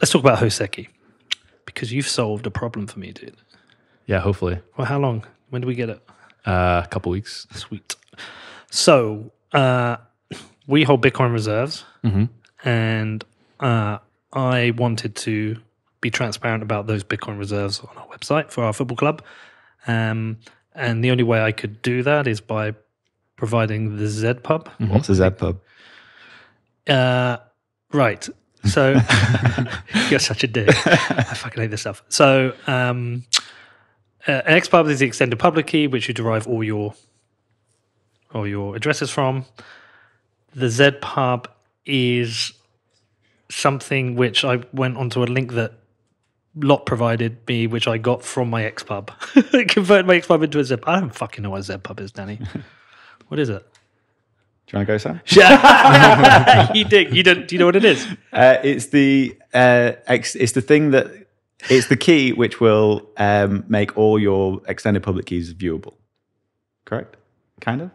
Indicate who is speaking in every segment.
Speaker 1: Let's talk about Hoseki, because you've solved a problem for me, dude.
Speaker 2: Yeah, hopefully.
Speaker 1: Well, how long? When do we get it?
Speaker 2: A couple weeks.
Speaker 1: Sweet. So we hold Bitcoin reserves, and I wanted to be transparent about those Bitcoin reserves on our website for our football club. And the only way I could do that is by providing the ZPub.
Speaker 2: What's a ZPub?
Speaker 1: Right. So you're such a dick. I fucking hate this stuff. So an XPub is the extended public key, which you derive all your addresses from. The ZPub is something which I went onto a link that Lot provided me, which I got from my XPub. It converted my XPub into a ZPub. I don't fucking know what a ZPub is, Danny. What is it?
Speaker 3: Do you want to go, Sam?
Speaker 1: You dig. You don't. Do you know what it is?
Speaker 3: It's the thing that it's the key which will make all your extended public keys viewable. Correct? Kind of.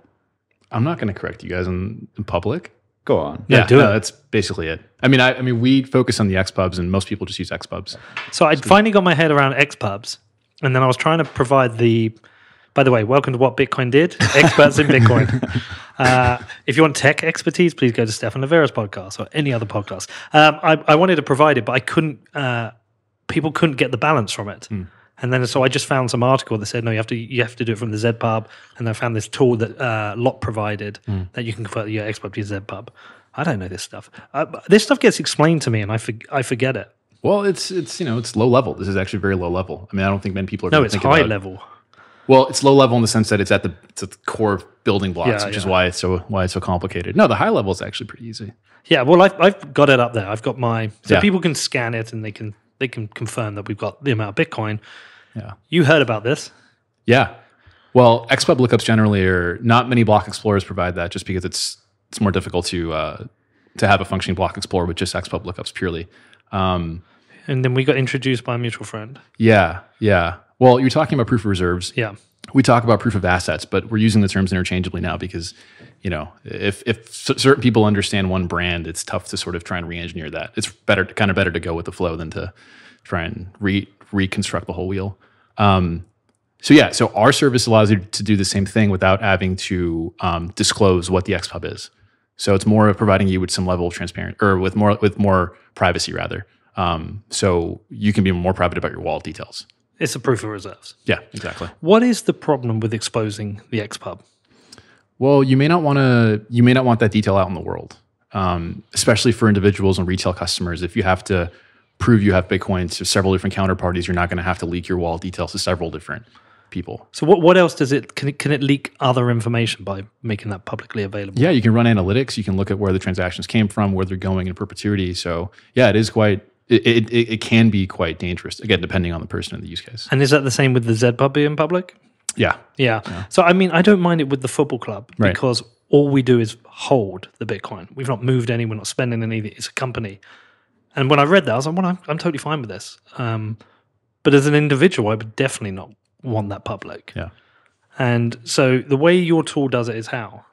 Speaker 2: I'm not going to correct you guys in public.
Speaker 3: Go on.
Speaker 1: No, do it.
Speaker 2: That's basically it. I mean, we focus on the XPubs, and most people just use XPubs.
Speaker 1: So I finally got my head around XPubs, and then I was trying to provide the. By the way, welcome to What Bitcoin Did, experts in Bitcoin. If you want tech expertise, please go to Stefan Livera's podcast or any other podcast. I wanted to provide it, but I couldn't. People couldn't get the balance from it, and then so I just found some article that said no, you have to do it from the ZPub, and I found this tool that Lot provided that you can convert your XPub to your ZPub. I don't know this stuff. This stuff gets explained to me, and I forget it.
Speaker 2: Well, it's low level. This is actually very low level. I mean, I don't think many people are.
Speaker 1: No, it's high level.
Speaker 2: Well, it's low level in the sense that it's at the core building blocks, which is why it's so complicated. No, the high level is actually pretty easy.
Speaker 1: Yeah, well, I've got it up there. I've got people can scan it and they can confirm that we've got the amount of Bitcoin.
Speaker 2: Yeah,
Speaker 1: you heard about this?
Speaker 2: Yeah. Well, XPub lookups generally are not many block explorers provide that, just because it's more difficult to have a functioning block explorer with just XPub lookups purely.
Speaker 1: And then we got introduced by a mutual friend.
Speaker 2: Yeah. Well, you're talking about proof of reserves.
Speaker 1: Yeah.
Speaker 2: We talk about proof of assets, but we're using the terms interchangeably now because, if certain people understand one brand, it's tough to sort of try and re-engineer that. It's better to go with the flow than to try and reconstruct the whole wheel. So our service allows you to do the same thing without having to disclose what the XPub is. So it's more of providing you with some level of transparent, or with more privacy rather. So you can be more private about your wallet details.
Speaker 1: It's a proof of reserves.
Speaker 2: Yeah, exactly.
Speaker 1: What is the problem with exposing the XPub?
Speaker 2: Well, you may not want that detail out in the world, especially for individuals and retail customers. If you have to prove you have Bitcoin to several different counterparties, you're not going to have to leak your wallet details to several different people.
Speaker 1: So what else does it? Can it leak other information by making that publicly available?
Speaker 2: Yeah, you can run analytics. You can look at where the transactions came from, where they're going in perpetuity. So yeah, it is quite. It can be quite dangerous, again, depending on the person and the use case.
Speaker 1: And is that the same with the ZPub being public?
Speaker 2: Yeah.
Speaker 1: So, I mean, I don't mind it with the football club because all we do is hold the Bitcoin. We've not moved any. We're not spending any. It's a company. And when I read that, I was like, well, I'm totally fine with this. But as an individual, I would definitely not want that public.
Speaker 2: Yeah.
Speaker 1: And so the way your tool does it is how?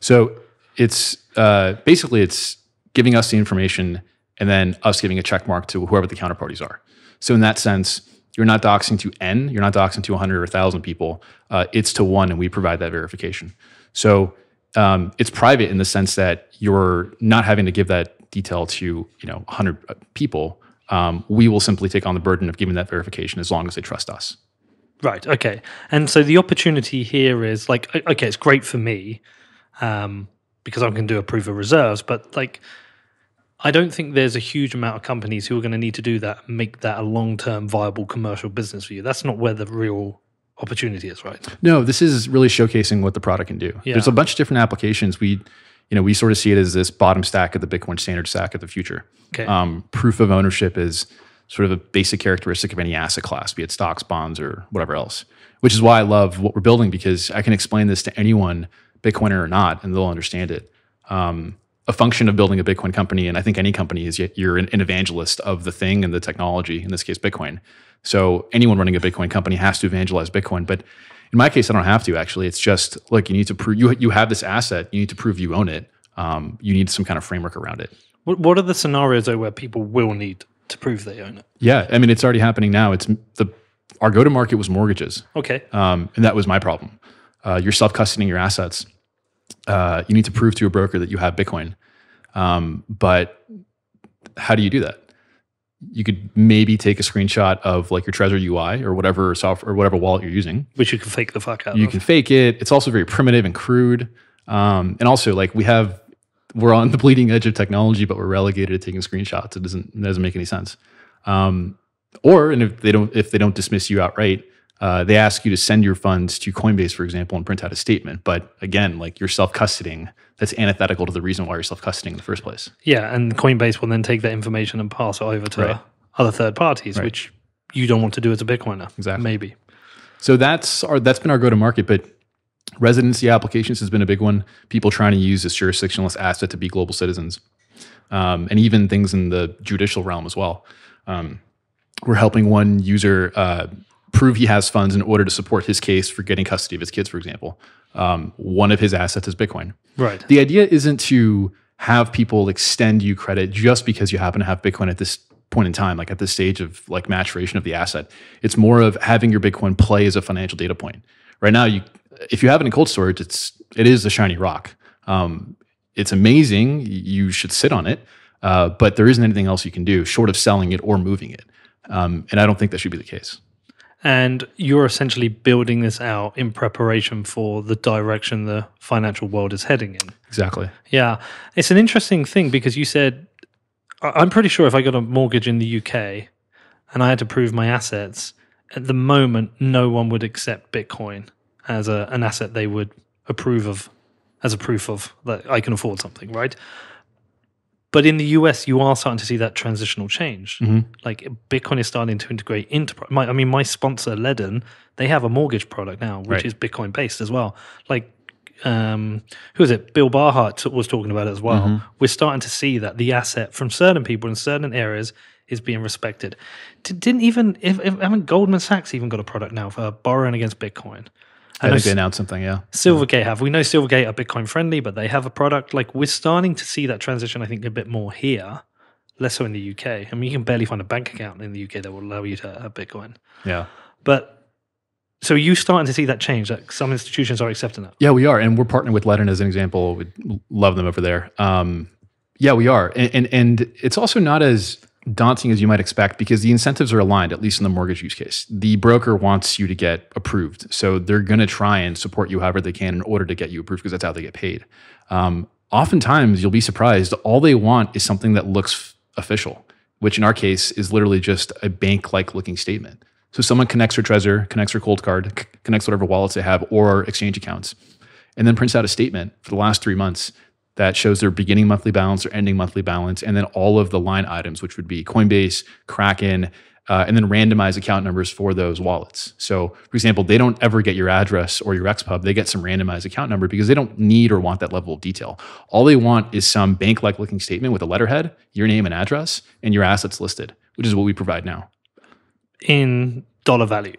Speaker 2: So it's basically it's giving us the information and then us giving a check mark to whoever the counterparties are. So in that sense, you're not doxing to N, you're not doxing to 100 or 1,000 people. It's to one, and we provide that verification. So it's private in the sense that you're not having to give that detail to 100 people. We will simply take on the burden of giving that verification as long as they trust us.
Speaker 1: Right. Okay. And so the opportunity here is like, okay, it's great for me because I can do a proof of reserves, but like, I don't think there's a huge amount of companies who are going to need to do that and make that a long-term viable commercial business for you. That's not where the real opportunity is, right? No,
Speaker 2: this is really showcasing what the product can do.
Speaker 1: Yeah.
Speaker 2: There's a bunch of different applications. We sort of see it as this bottom stack of the Bitcoin standard stack of the future.
Speaker 1: Okay.
Speaker 2: Proof of ownership is sort of a basic characteristic of any asset class, be it stocks, bonds, or whatever else, which is why I love what we're building, because I can explain this to anyone, Bitcoiner or not, and they'll understand it. A function of building a Bitcoin company, and I think any company, is you're an evangelist of the thing and the technology, in this case, Bitcoin. So anyone running a Bitcoin company has to evangelize Bitcoin. But in my case, I don't have to, actually. It's just, look, you need to prove, you have this asset, you need to prove you own it. You need some kind of framework around it.
Speaker 1: What are the scenarios though where people will need to prove they own it?
Speaker 2: Yeah, I mean, it's already happening now. Our go-to-market was mortgages.
Speaker 1: Okay.
Speaker 2: And that was my problem. You're self-custodying your assets. You need to prove to a broker that you have Bitcoin. But how do you do that? You could maybe take a screenshot of like your Trezor UI or whatever software or whatever wallet you're using.
Speaker 1: Which you can fake the fuck out
Speaker 2: You
Speaker 1: of.
Speaker 2: can fake it. It's also very primitive and crude. And also like we're on the bleeding edge of technology, but we're relegated to taking screenshots. It doesn't make any sense. And if they don't dismiss you outright, they ask you to send your funds to Coinbase, for example, and print out a statement. But again, like you're self-custodying. That's antithetical to the reason why you're self-custodying in the first place.
Speaker 1: Yeah, and Coinbase will then take that information and pass it over to other third parties, which you don't want to do as a Bitcoiner.
Speaker 2: Exactly.
Speaker 1: Maybe.
Speaker 2: So that's been our go-to-market, but residency applications has been a big one. People trying to use this jurisdictionless asset to be global citizens, and even things in the judicial realm as well. We're helping one user prove he has funds in order to support his case for getting custody of his kids, for example. One of his assets is Bitcoin.
Speaker 1: Right.
Speaker 2: The idea isn't to have people extend you credit just because you happen to have Bitcoin at this point in time, like at this stage of like maturation of the asset. It's more of having your Bitcoin play as a financial data point. Right now, if you have it in cold storage, it is a shiny rock. It's amazing. You should sit on it, but there isn't anything else you can do short of selling it or moving it. And I don't think that should be the case.
Speaker 1: And you're essentially building this out in preparation for the direction the financial world is heading in.
Speaker 2: Exactly.
Speaker 1: Yeah. It's an interesting thing because you said, I'm pretty sure if I got a mortgage in the UK and I had to prove my assets, at the moment, no one would accept Bitcoin as an asset they would approve of as a proof of that I can afford something, right? But in the US, you are starting to see that transitional change.
Speaker 2: Mm-hmm.
Speaker 1: Like Bitcoin is starting to integrate into my sponsor, Ledden, they have a mortgage product now, which is Bitcoin based as well. Like, who is it? Bill Barhart was talking about it as well. Mm-hmm. We're starting to see that the asset from certain people in certain areas is being respected. Haven't Goldman Sachs even got a product now for borrowing against Bitcoin?
Speaker 2: I think they announced something, yeah.
Speaker 1: Silvergate have. We know Silvergate are Bitcoin friendly, but they have a product. Like we're starting to see that transition, I think, a bit more here, less so in the UK. I mean, you can barely find a bank account in the UK that will allow you to have Bitcoin.
Speaker 2: Yeah.
Speaker 1: But so you starting to see that change, that some institutions are accepting that?
Speaker 2: Yeah, we are. And we're partnering with Ledden as an example. We love them over there. Yeah, we are. And it's also not as daunting as you might expect because the incentives are aligned, at least in the mortgage use case. The broker wants you to get approved. So they're going to try and support you however they can in order to get you approved because that's how they get paid. Oftentimes, you'll be surprised. All they want is something that looks official, which in our case is literally just a bank-like looking statement. So someone connects their Trezor, connects their cold card, connects whatever wallets they have or exchange accounts, and then prints out a statement for the last 3 months that shows their beginning monthly balance or ending monthly balance, and then all of the line items, which would be Coinbase, Kraken, and then randomized account numbers for those wallets. So, for example, they don't ever get your address or your XPub. They get some randomized account number because they don't need or want that level of detail. All they want is some bank-like looking statement with a letterhead, your name and address, and your assets listed, which is what we provide now.
Speaker 1: In dollar value?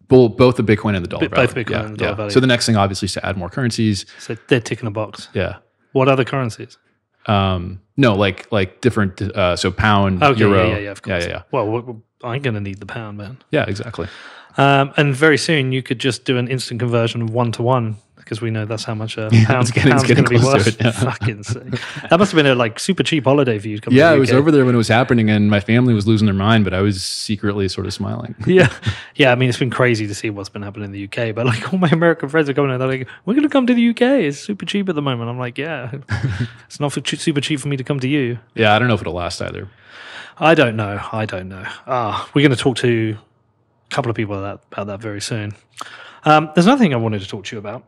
Speaker 2: Both the Bitcoin and the dollar value.
Speaker 1: Both Bitcoin and the dollar value.
Speaker 2: So the next thing, obviously, is to add more currencies.
Speaker 1: So they're ticking a box.
Speaker 2: Yeah.
Speaker 1: What other currencies?
Speaker 2: No, like different. So pound, euro.
Speaker 1: Yeah, of course.
Speaker 2: Yeah.
Speaker 1: Well, I'm going to need the pound, man.
Speaker 2: Yeah, exactly.
Speaker 1: And very soon you could just do an instant conversion of 1-to-1 because we know that's how much a pound's going to be worth. Fucking sick. That must have been a super cheap holiday for you to come to the UK.
Speaker 2: I was over there when it was happening and my family was losing their mind, but I was secretly sort of smiling.
Speaker 1: Yeah. I mean, it's been crazy to see what's been happening in the UK, but like all my American friends are coming and they're like, we're going to come to the UK. It's super cheap at the moment. I'm like, yeah, it's not super cheap for me to come to you.
Speaker 2: Yeah, I don't know if it'll last either.
Speaker 1: I don't know. We're going to talk to a couple of people about that very soon. There's another thing I wanted to talk to you about.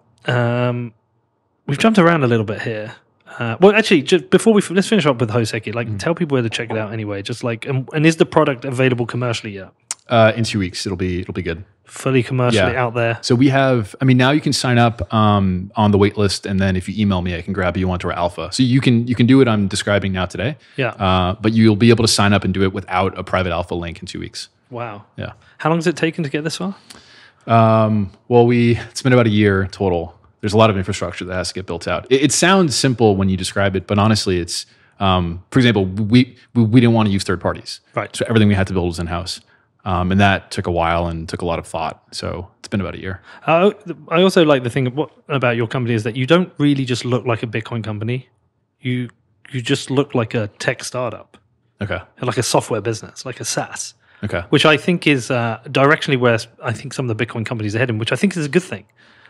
Speaker 1: We've jumped around a little bit here. Well, actually, just before let's finish up with Hoseki. Like, tell people where to check it out anyway. Just like, and is the product available commercially yet?
Speaker 2: In 2 weeks, it'll be good.
Speaker 1: Fully commercially out there.
Speaker 2: So we have. I mean, now you can sign up on the wait list, and then if you email me, I can grab you onto our alpha. So you can do what I'm describing now today.
Speaker 1: Yeah.
Speaker 2: But you'll be able to sign up and do it without a private alpha link in 2 weeks.
Speaker 1: Wow.
Speaker 2: Yeah.
Speaker 1: How long has it taken to get this far?
Speaker 2: Well, it's been about a year total. There's a lot of infrastructure that has to get built out. It sounds simple when you describe it, but honestly, it's For example, we didn't want to use third parties.
Speaker 1: Right.
Speaker 2: So everything we had to build was in-house. And that took a while and took a lot of thought. So it's been about a year.
Speaker 1: I also like the thing about your company is that you don't really just look like a Bitcoin company. You just look like a tech startup,
Speaker 2: Okay.
Speaker 1: like a software business, like a SaaS,
Speaker 2: Okay.
Speaker 1: which I think is directionally where I think some of the Bitcoin companies are heading, which I think is a good thing.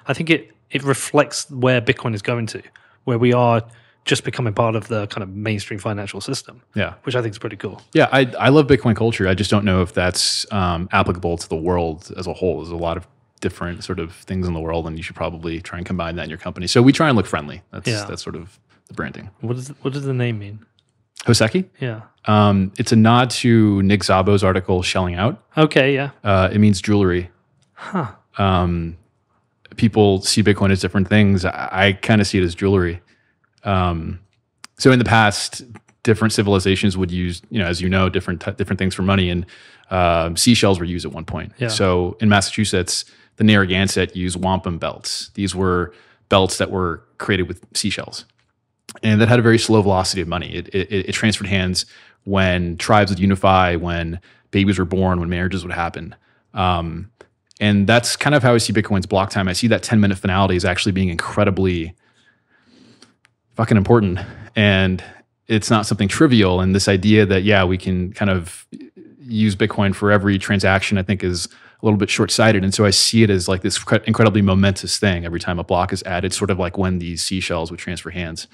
Speaker 1: I think it reflects where Bitcoin is going to, where we are just becoming part of the kind of mainstream financial system.
Speaker 2: Yeah.
Speaker 1: Which I think is pretty cool.
Speaker 2: Yeah, I love Bitcoin culture. I just don't know if that's applicable to the world as a whole. There's a lot of different sort of things in the world, and you should probably try and combine that in your company. So we try and look friendly. That's sort of the branding.
Speaker 1: What does the name mean?
Speaker 2: Hoseki?
Speaker 1: Yeah.
Speaker 2: It's a nod to Nick Szabo's article, Shelling Out.
Speaker 1: Okay, yeah.
Speaker 2: It means jewelry.
Speaker 1: Huh.
Speaker 2: People see Bitcoin as different things. I kind of see it as jewelry. So in the past, different civilizations would use, as you know, different things for money, and seashells were used at one point.
Speaker 1: Yeah.
Speaker 2: So in Massachusetts, the Narragansett used wampum belts. These were belts that were created with seashells, and that had a very slow velocity of money. It transferred hands when tribes would unify, when babies were born, when marriages would happen. And that's kind of how I see Bitcoin's block time. I see that 10-minute finality as actually being incredibly fucking important. And it's not something trivial. And this idea that, we can kind of use Bitcoin for every transaction, I think is a little bit short-sighted. And so I see it as like this incredibly momentous thing every time a block is added, sort of like when these seashells would transfer hands.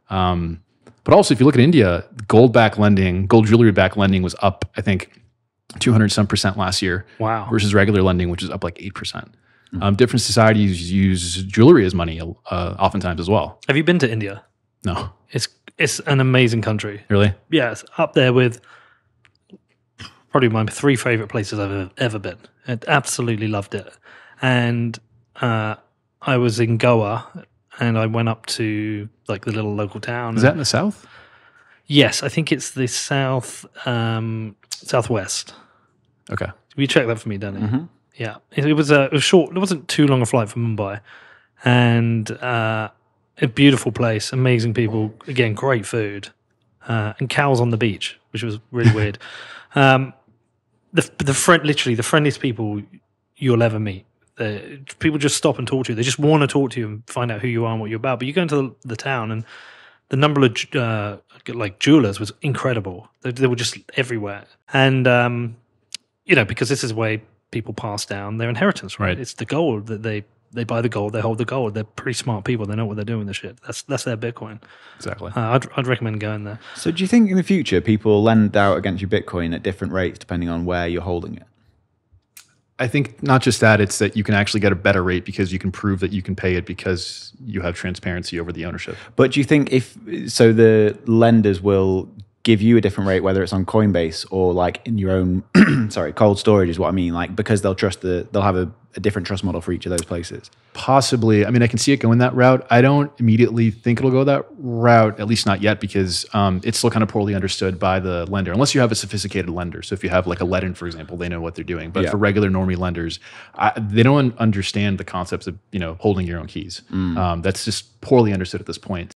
Speaker 2: But also, if you look at India, gold jewelry-backed lending was up, I think, 200% last year.
Speaker 1: Wow.
Speaker 2: Versus regular lending, which is up like 8%. Different societies use jewelry as money oftentimes as well.
Speaker 1: Have you been to India?
Speaker 2: No.
Speaker 1: It's an amazing country.
Speaker 2: Really?
Speaker 1: Yeah, it's up there with probably my 3 favorite places I've ever been. I absolutely loved it. And I was in Goa, and I went up to like the little local town.
Speaker 2: Is that in the south?
Speaker 1: Yes, I think it's the southwest.
Speaker 2: Okay.
Speaker 1: Will you check that for me, Danny? Mm-hmm. Yeah, it was short. It wasn't too long a flight from Mumbai, and a beautiful place, amazing people. Again, great food, and cows on the beach, which was really weird. Literally the friendliest people you'll ever meet. People just stop and talk to you. They just want to talk to you and find out who you are and what you're about. But you go into the town, and the number of like jewelers was incredible. They were just everywhere, and because this is where people pass down their inheritance, right? It's the gold that they buy the gold, they hold the gold. They're pretty smart people. They know what they're doing with the shit. That's their Bitcoin.
Speaker 2: Exactly.
Speaker 1: I'd recommend going there.
Speaker 3: So do you think in the future people lend out against your Bitcoin at different rates depending on where you're holding it?
Speaker 2: I think not just that, it's that you can actually get a better rate because you can prove that you can pay it because you have transparency over the ownership.
Speaker 3: But do you think the lenders will give you a different rate, whether it's on Coinbase or like in your own, cold storage is what I mean, like because they'll have a different trust model for each of those places?
Speaker 2: Possibly. I mean, I can see it going that route. I don't immediately think it'll go that route, at least not yet, because it's still kind of poorly understood by the lender, unless you have a sophisticated lender. So if you have like a Ledin, for example, they know what they're doing. But for regular normie lenders, they don't understand the concepts of holding your own keys. That's just poorly understood at this point.